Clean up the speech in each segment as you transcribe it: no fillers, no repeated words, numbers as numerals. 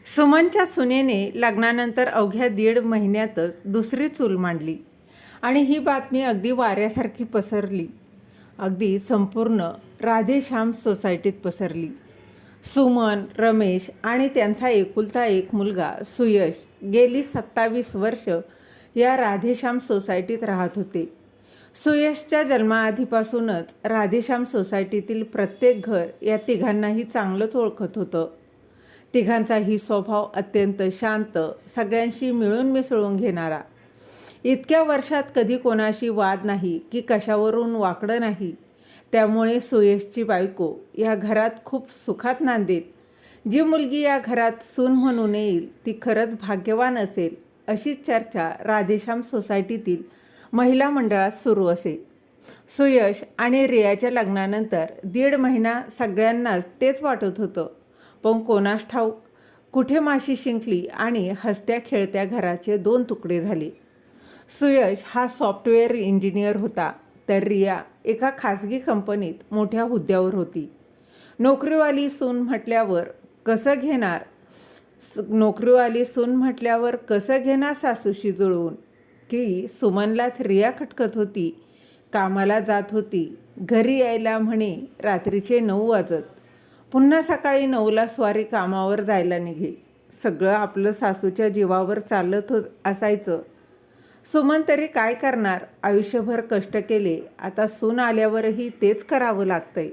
सुमनच्या सुनेने लग्नानंतर अवघ्या 1.5 महिन्यातच दुसरी चूल मांडली आणि ही बातमी अगदी वाऱ्यासारखी पसरली. अगदी संपूर्ण राधेश्याम सोसायटीत पसरली. सुमन, रमेश आणि त्यांचा एकुलता एक मुलगा सुयश गेली 27 वर्ष या राधेश्याम सोसायटीत राहत होते. सुयशच्या जन्माआधीपासूनच राधेश्याम सोसायटीतील प्रत्येक घर या तिघांनाही चांगलंच ओळखत होतं. तिघांचाही स्वभाव अत्यंत शांत, सगळ्यांशी मिळून मिसळून घेणारा. इतक्या वर्षात कधी कोणाशी वाद नाही की कशावरून वाकडं नाही. त्यामुळे सुयशची बायको या घरात खूप सुखात नांदेत. जी मुलगी या घरात सून म्हणून येईल ती खरंच भाग्यवान असेल, अशी चर्चा राधेश्याम सोसायटीतील महिला मंडळात सुरू असे. सुयश आणि रियाच्या लग्नानंतर 1.5 महिना सगळ्यांनाच तेच वाटत होतं. पण कोणास ठाऊक कुठे माशी शिंकली आणि हसत्या खेळत्या घराचे 2 तुकडे झाले. सुयश हा सॉफ्टवेअर इंजिनियर होता, तर रिया एका खाजगी कंपनीत मोठ्या हुद्द्यावर होती. नोकरीवाली सून म्हटल्यावर कसं घेणार सासूशी जुळवून, की सुमनलाच रिया खटकत होती. कामाला जात होती, घरी यायला म्हणे रात्रीचे 9 वाजत. पुन्हा सकाळी 9ला स्वारी कामावर जायला निघे. सगळं आपलं सासूच्या जीवावर चालत असायचं. सुमन तरी काय करणार, आयुष्यभर कष्ट केले, आता सून आल्यावरही तेच करावं लागतंय.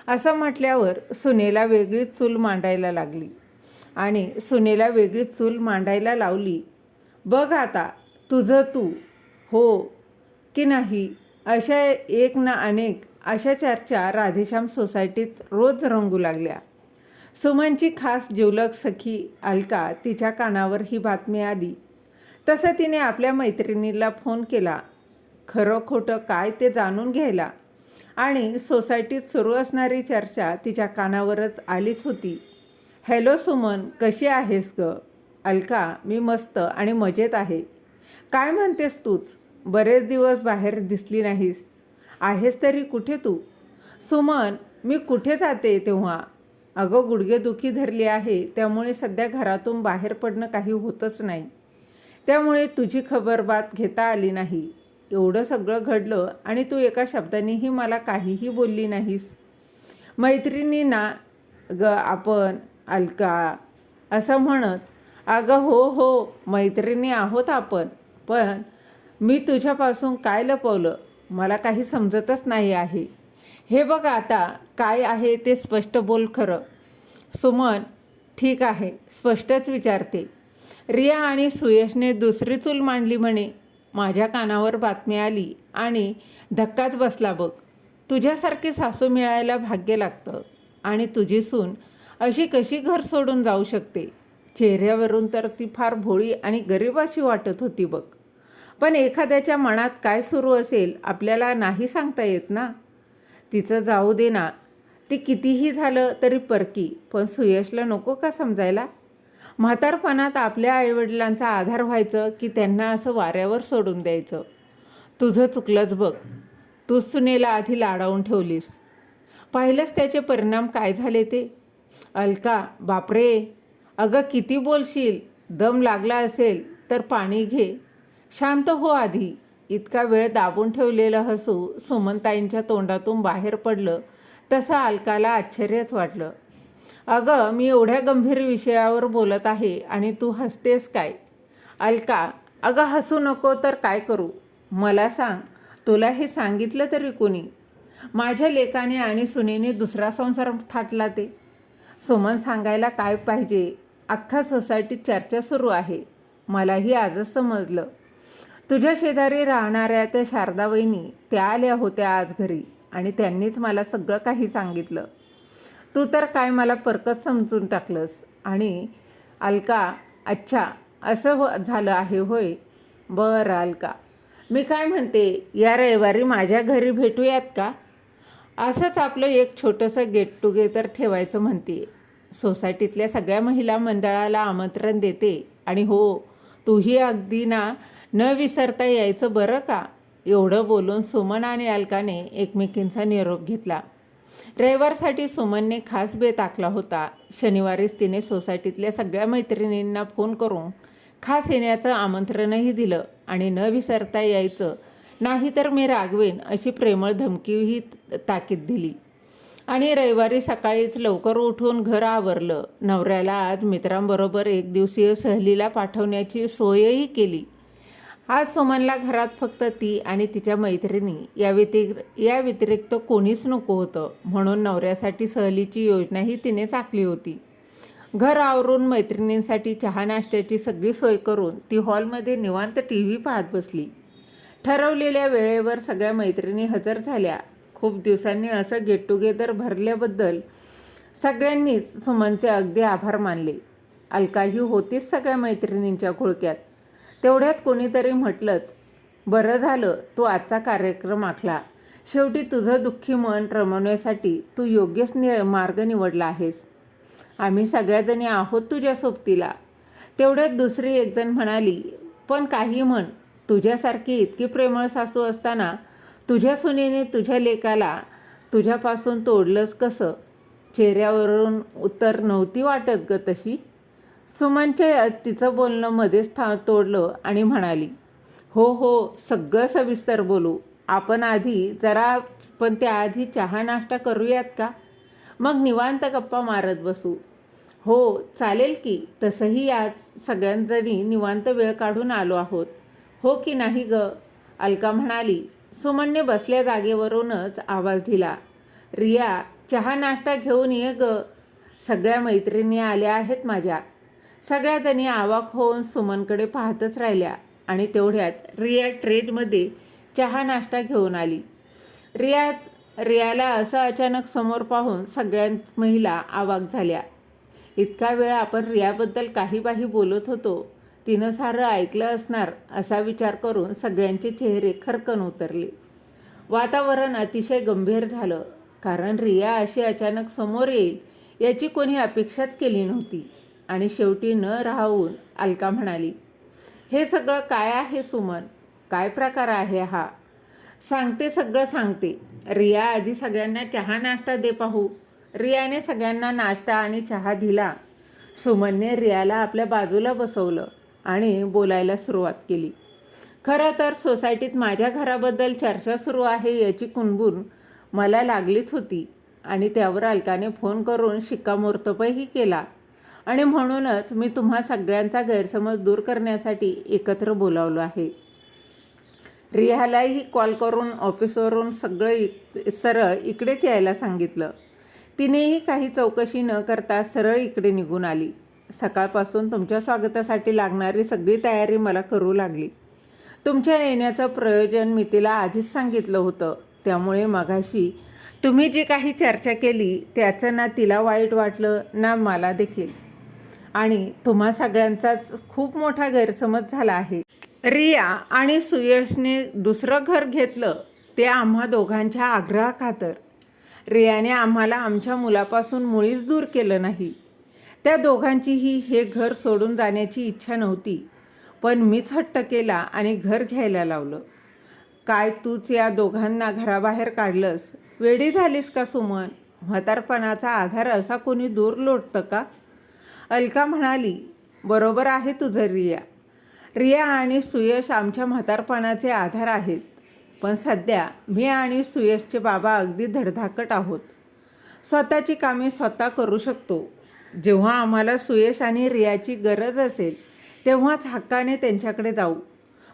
असं म्हटल्यावर सुनेला वेगळीच चूल मांडायला लागली आणि सुनेला वेगळीच चूल मांडायला लावली. बघ आता तुझं तू, हो की नाही, अशा एक ना अनेक अशा चर्चा राधेश्याम सोसायटीत रोज रंगू लागल्या. सुमनची खास जिवलग सखी अलका, तिच्या कानावर ही बातमी आली तसं तिने आपल्या मैत्रिणीला फोन केला, खरं खोटं काय ते जाणून घ्यायला. आणि सोसायटीत सुरू असणारी चर्चा तिच्या कानावरच आलीच होती. हॅलो सुमन, कशी आहेस ग? अलका, मी मस्त आणि मजेत आहे. काय म्हणतेस तूच? बरेच दिवस बाहेर दिसली नाहीस. आहेस तरी कुठे तू? सुमन, मी कुठे जाते तेव्हा? अगं, गुडघेदुखी धरली आहे, त्यामुळे सध्या घरातून बाहेर पडणं काही होतच नाही. त्यामुळे तुझी खबरबात घेता आली नाही. एवढं सगळं घडलं आणि तू एका शब्दानेही मला काहीही बोलली नाहीस. मैत्रिणींना ग आपण, अलका असं म्हणत. अगं हो, मैत्रिणी आहोत आपण. पण मी तुझ्यापासून काय लपवलं, मला काही समजतच नाही आहे. हे बघ आता काय आहे ते स्पष्ट बोल खरं. सुमन, ठीक आहे, स्पष्टच विचारते. रिया आणि सुयशने दुसरी चूल मांडली म्हणे. माझ्या कानावर बातमी आली आणि धक्काच बसला बघ. तुझ्यासारखी सासू मिळायला भाग्य लागतं आणि तुझी सून अशी कशी घर सोडून जाऊ शकते? चेहऱ्यावरून तर ती फार भोळी आणि गरीबाची वाटत होती बघ. पण एखाद्याच्या मनात काय सुरू असेल आपल्याला नाही सांगता येत ना. तिचं जाऊ दे ना, ती कितीही झालं तरी परकी. पण सुयशला नको का समजायला? म्हातारपणात आपल्या आईवडिलांचा आधार व्हायचं की त्यांना असं वाऱ्यावर सोडून द्यायचं? तुझं चुकलंच बघ. तूच सुनेला आधी लाडावून ठेवलीस. पाहिलंच त्याचे परिणाम काय झाले ते. अलका, बापरे, अगं किती बोलशील? दम लागला असेल तर पाणी घे, शांत हो आधी. इतका वेळ दाबून ठेवलेलं हसू सुमनताईंच्या तोंडातून बाहेर पडलं तसं अलकाला आश्चर्यच वाटलं. अगं, मी एवढ्या गंभीर विषयावर बोलत आहे आणि तू हसतेस काय? अलका, अगं हसू नको तर काय करू? मला सांग, तुला हे सांगितलं तरी कोणी? माझ्या लेकाने आणि सुनेने दुसरा संसार थाटला ते. सुमन, सांगायला काय पाहिजे? अख्खा सोसायटीत चर्चा सुरू आहे. मलाही आजच समजलं. तुझ्या शेजारी राहणाऱ्या त्या शारदावहिनी त्या आल्या होत्या आज घरी आणि त्यांनीच मला सगळं काही सांगितलं. तू तर काय मला परकच समजून टाकलंस. आणि अलका, अच्छा असं झालं आहे होय. बरं अलका, मी काय म्हणते, या रविवारी माझ्या घरी भेटूयात का? असंच आपलं एक छोटंसं गेट टुगेदर ठेवायचं म्हणते. सोसायटीतल्या सगळ्या महिला मंडळाला आमंत्रण देते आणि हो, तूही अगदी न विसरता यायचं बरं का. एवढं बोलून सुमन आणि अलकाने एकमेकींचा निरोप घेतला. रविवारसाठी सुमनने खास बेत आखला होता. शनिवारीच तिने सोसायटीतल्या सगळ्या मैत्रिणींना फोन करून खास येण्याचं आमंत्रणही दिलं आणि न विसरता यायचं, नाहीतर मी रागवेन अशी प्रेमळ धमकीही ताकीद दिली. आणि रविवारी सकाळीच लवकर उठून घर आवरलं. नवऱ्याला आज मित्रांबरोबर एक दिवसीय सहलीला पाठवण्याची सोयही केली. आज सुमनला घरात फक्त ती आणि तिच्या मैत्रिणी या व्यतिरिक्त कोणीच नको होतं. म्हणून नवऱ्यासाठी सहलीची योजनाही तिनेच आखली होती. घर आवरून मैत्रिणींसाठी चहा नाश्त्याची सगळी सोय करून ती हॉलमध्ये निवांत TV पाहत बसली. ठरवलेल्या वेळेवर सगळ्या मैत्रिणी हजर झाल्या. खूप दिवसांनी असं गेट टुगेदर भरल्याबद्दल सगळ्यांनीच सुमनचे अगदी आभार मानले. अलकाही होतीच सगळ्या मैत्रिणींच्या घोळक्यात. तेवढ्यात कोणीतरी म्हटलंच, बरं झालं तू आजचा कार्यक्रम आखला. शेवटी तुझं दुःखी मन रमवण्यासाठी तू योग्यच मार्ग निवडला आहेस. आम्ही सगळ्याजणी आहोत तुझ्या सोबतीला. तेवढ्यात दुसरी एकजण म्हणाली, पण काही म्हण, तुझ्यासारखी इतकी प्रेमळ सासू असताना तुझ्या सुनेने तुझ्या लेकाला तुझ्यापासून तोडलंच कसं? चेहऱ्यावरून उत्तर नव्हती वाटत ग तशी. सुमनचे तिचं बोलणं मध्येच तोडलं आणि म्हणाली, हो सगळं सविस्तर बोलू आपण आधी जरा, पण त्याआधी चहा नाश्ता करूयात का? मग निवांत गप्पा मारत बसू. हो चालेल की. तसंही आज सगळ्यांजणी निवांत वेळ काढून आलो आहोत, हो की नाही ग? अलका म्हणाली. सुमनने बसल्या जागेवरूनच आवाज दिला, रिया चहा नाश्ता घेऊन ये ग. सगळ्या मैत्रिणी आल्या आहेत माझ्या. सगळ्याजणी आवाक होऊन सुमनकडे पाहतच राहिल्या आणि तेवढ्यात रिया ट्रेमध्ये चहा नाश्ता घेऊन आली. रियाला असं अचानक समोर पाहून सगळ्याच महिला आवाक झाल्या. इतका वेळ आपण रियाबद्दल काही बोलत होतो, तिनं सारं ऐकलं असणार असा विचार करून सगळ्यांचे चेहरे खरकन उतरले. वातावरण अतिशय गंभीर झालं, कारण रिया अशी अचानक समोर येईल याची कोणी अपेक्षाच केली नव्हती. आणि शेवटी न राहून अलका म्हणाली, हे सगळं काय आहे सुमन? काय प्रकार आहे हा? सांगते, सगळं सांगते. रिया आधी सगळ्यांना चहा नाश्ता दे पाहू. रियाने सगळ्यांना नाश्ता आणि चहा दिला. सुमनने रियाला आपल्या बाजूला बसवलं आणि बोलायला सुरुवात केली. खरं तर सोसायटीत माझ्या घराबद्दल चर्चा सुरू आहे याची कुणबुण मला लागलीच होती आणि त्यावर अलकाने फोन करून शिक्कामोर्तबही केला आणि म्हणूनच मी तुम्हा सगळ्यांचा गैरसमज दूर करण्यासाठी एकत्र बोलावलो आहे. रियालाही कॉल करून ऑफिसवरून सरळ इकडेच यायला सांगितलं. तिनेही काही चौकशी न करता सरळ इकडे निघून आली. सकाळपासून तुमच्या स्वागतासाठी लागणारी सगळी तयारी मला करू लागली. तुमच्या येण्याचं प्रयोजन मी तिला आधीच सांगितलं होतं, त्यामुळे मगाशी तुम्ही जी काही चर्चा केली त्याचं ना तिला वाईट वाटलं ना मला देखील. आणि तुम्हा सगळ्यांचाच खूप मोठा गैरसमज झाला आहे. रिया आणि सुयशने दुसरं घर घेतलं ते आम्हा दोघांच्या आग्रहाखातर. रियाने आम्हाला आमच्या मुलापासून मुळीच दूर केलं नाही. त्या दोघांचीही हे घर सोडून जाण्याची इच्छा नव्हती, पण मीच हट्ट केला आणि घर घ्यायला लावलं. काय तूच या दोघांना घराबाहेर काढलंस? वेडी झालीस का सुमन? म्हातारपणाचा आधार असा कोणी दूर लोटतं का? अलका म्हणाली, बरोबर आहे तुझं रिया. रिया आणि सुयश आमच्या म्हातारपणाचे आधार आहेत. पण सध्या मी आणि सुयशचे बाबा अगदी धडधाकट आहोत. स्वतःची कामे स्वतः करू शकतो. जेव्हा आम्हाला सुयश आणि रियाची गरज असेल तेव्हाच हक्काने त्यांच्याकडे जाऊ.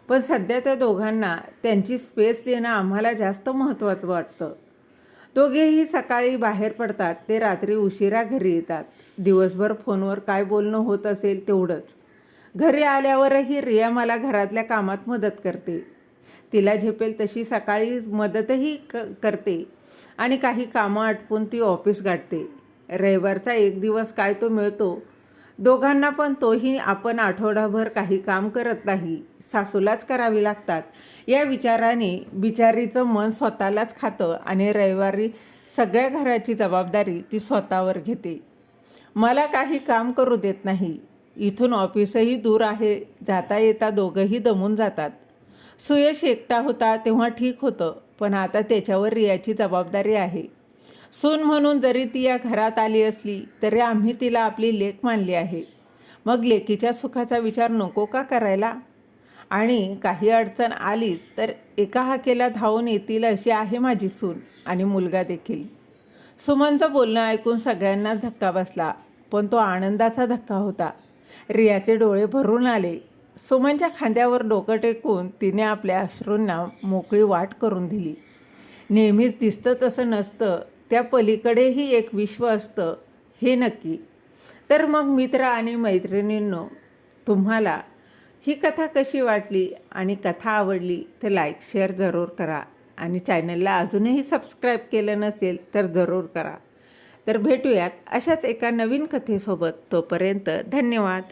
पण सध्या त्या दोघांना त्यांची स्पेस देणं आम्हाला जास्त महत्त्वाचं वाटतं. दोघेही सकाळी बाहेर पडतात ते रात्री उशिरा घरी येतात. दिवसभर फोनवर काय बोलणं होत असेल तेवढंच. घरी आल्यावरही रिया मला घरातल्या कामात मदत करते. तिला झेपेल तशी सकाळी मदतही करते आणि काही कामं आटपून ती ऑफिस गाठते. रविवारचा एक दिवस काय तो मिळतो दोघांना, पण तोही आपण आठवडाभर काही काम करत नाही, सासूलाच करावी लागतात या विचाराने बिचारीचं मन स्वतःलाच खातं आणि रविवारी सगळ्या घराची जबाबदारी ती स्वतःवर घेते. मला काही काम करू देत नाही. इथून ऑफिसही दूर आहे, जाता येता दोघंही दमून जातात. सुयश एकटा होता तेव्हा ठीक होतं, पण आता त्याच्यावर रियाची जबाबदारी आहे. सून म्हणून जरी ती या घरात आली असली तरी आम्ही तिला आपली लेक मानली आहे. मग लेकीच्या सुखाचा विचार नको का करायला? आणि काही अडचण आलीच तर एका हाकेला धावून येतील अशी आहे माझी सून आणि मुलगा देखील. सुमनचं बोलणं ऐकून सगळ्यांनाच धक्का बसला, पण तो आनंदाचा धक्का होता. रियाचे डोळे भरून आले. सुमनच्या खांद्यावर डोकं टेकून तिने आपल्या अश्रूंना मोकळी वाट करून दिली. नेहमीच दिसतं तसं नसतं, त्या पलीकडेही एक विश्व असतं हे नक्की. तर मग मित्र आणि मैत्रिणींनो, तुम्हाला ही कथा कशी वाटली आणि कथा आवडली तर लाईक शेअर जरूर करा आणि चॅनलला अजूनही सबस्क्राईब केलं नसेल तर जरूर करा. तर भेटूयात अशाच एका नवीन कथेसोबत. तोपर्यंत धन्यवाद.